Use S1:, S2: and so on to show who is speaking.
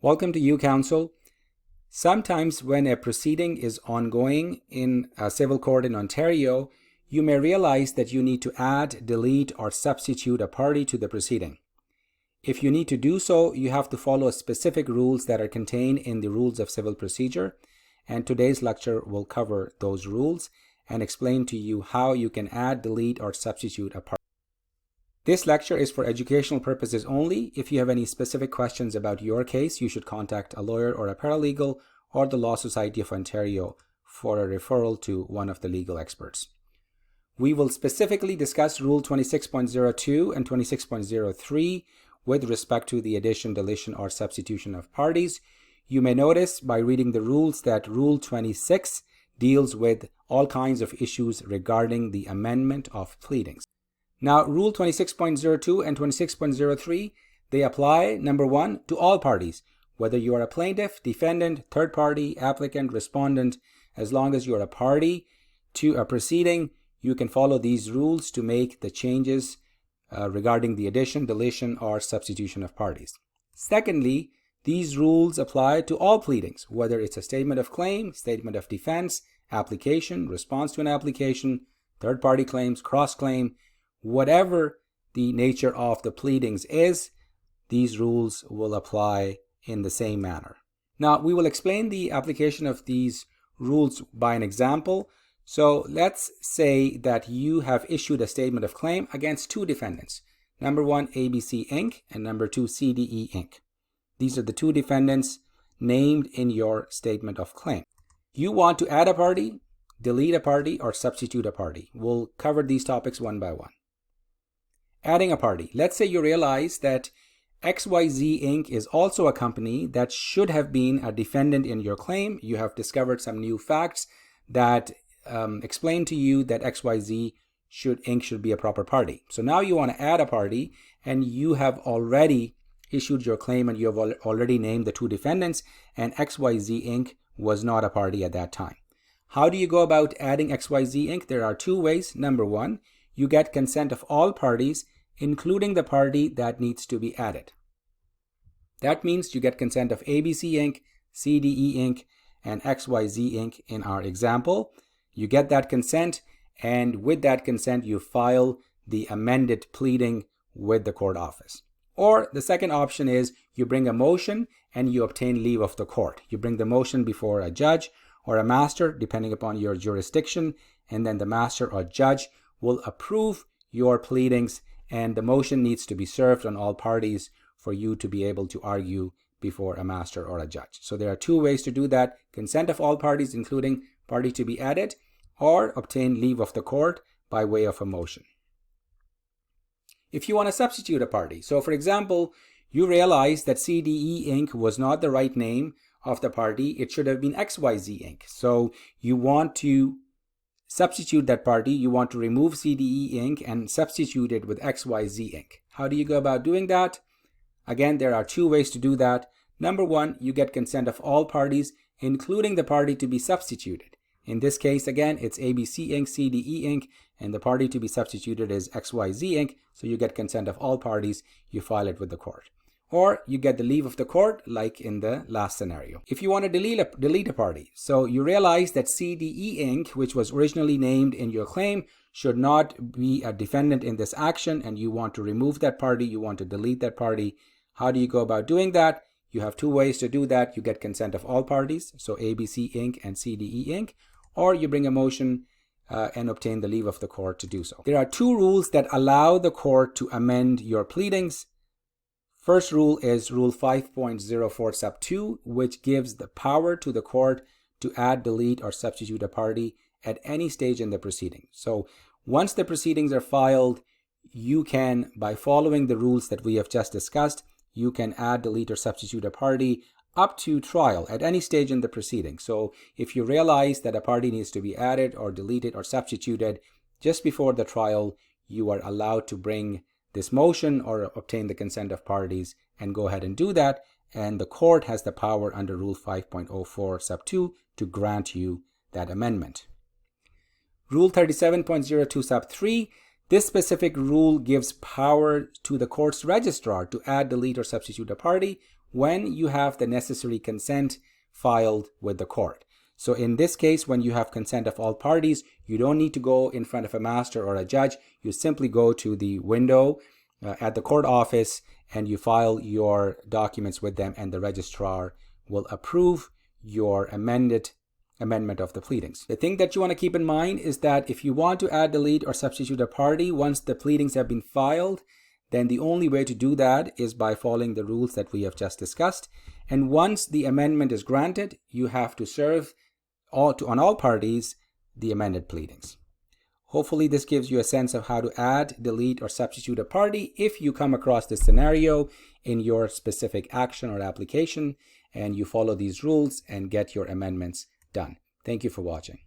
S1: Welcome to you, counsel. Sometimes when a proceeding is ongoing in a civil court in Ontario, you may realize that you need to add, delete, or substitute a party to the proceeding. If you need to do so, you have to follow specific rules that are contained in the Rules of Civil Procedure, and today's lecture will cover those rules and explain to you how you can add, delete, or substitute a party. This lecture is for educational purposes only. If you have any specific questions about your case, you should contact a lawyer or a paralegal or the Law Society of Ontario for a referral to one of the legal experts. We will specifically discuss Rule 26.02 and 26.03 with respect to the addition, deletion, or substitution of parties. You may notice by reading the rules that Rule 26 deals with all kinds of issues regarding the amendment of pleadings. Now, Rule 26.02 and 26.03, they apply, number one, to all parties, whether you are a plaintiff, defendant, third party, applicant, respondent. As long as you are a party to a proceeding, you can follow these rules to make the changes regarding the addition, deletion, or substitution of parties. Secondly, these rules apply to all pleadings, whether it's a statement of claim, statement of defense, application, response to an application, third-party claims, cross-claim. Whatever the nature of the pleadings is, these rules will apply in the same manner. Now, we will explain the application of these rules by an example. So let's say that you have issued a statement of claim against two defendants. Number one, ABC Inc. and number two, CDE Inc. These are the two defendants named in your statement of claim. You want to add a party, delete a party, or substitute a party. We'll cover these topics one by one. Adding a party. Let's say you realize that XYZ Inc. is also a company that should have been a defendant in your claim. You have discovered some new facts that explain to you that XYZ Inc. should be a proper party. So now you want to add a party, and you have already issued your claim and you have already named the two defendants, and XYZ Inc. was not a party at that time. How do you go about adding XYZ Inc.? There are two ways. Number one, you get consent of all parties, including the party that needs to be added. That means you get consent of ABC Inc., CDE Inc., and XYZ Inc. in our example. You get that consent, and with that consent, you file the amended pleading with the court office. Or the second option is you bring a motion and you obtain leave of the court. You bring the motion before a judge or a master, depending upon your jurisdiction, and then the master or judge will approve your pleadings, and the motion needs to be served on all parties for you to be able to argue before a master or a judge. So there are two ways to do that: consent of all parties, including party to be added, or obtain leave of the court by way of a motion. If you want to substitute a party, so for example, you realize that CDE Inc. was not the right name of the party, it should have been XYZ Inc. So you want to substitute that party, you want to remove CDE Inc. and substitute it with XYZ Inc. How do you go about doing that? Again, there are two ways to do that. Number one, you get consent of all parties, including the party to be substituted. In this case, again, it's ABC Inc., CDE Inc., and the party to be substituted is XYZ Inc., so you get consent of all parties, you file it with the court. Or you get the leave of the court, like in the last scenario. If you want to delete a party, so you realize that CDE Inc., which was originally named in your claim, should not be a defendant in this action, and you want to remove that party, you want to delete that party. How do you go about doing that? You have two ways to do that. You get consent of all parties, so ABC Inc. and CDE Inc., or you bring a motion and obtain the leave of the court to do so. There are two rules that allow the court to amend your pleadings. First rule is Rule 5.04 sub 2, which gives the power to the court to add, delete, or substitute a party at any stage in the proceeding. So once the proceedings are filed, you can, by following the rules that we have just discussed, you can add, delete, or substitute a party up to trial at any stage in the proceeding. So if you realize that a party needs to be added or deleted or substituted just before the trial, you are allowed to bring this motion or obtain the consent of parties and go ahead and do that. And the court has the power under Rule 5.04 sub 2 to grant you that amendment. Rule 37.02 sub 3, this specific rule gives power to the court's registrar to add, delete, or substitute a party when you have the necessary consent filed with the court. So in this case, when you have consent of all parties, you don't need to go in front of a master or a judge. You simply go to the window at the court office and you file your documents with them, and the registrar will approve your amendment of the pleadings. The thing that you want to keep in mind is that if you want to add, delete, or substitute a party once the pleadings have been filed, then the only way to do that is by following the rules that we have just discussed. And once the amendment is granted, you have to serve on all parties the amended pleadings. Hopefully this gives you a sense of how to add, delete, or substitute a party if you come across this scenario in your specific action or application, and you follow these rules and get your amendments done. Thank you for watching.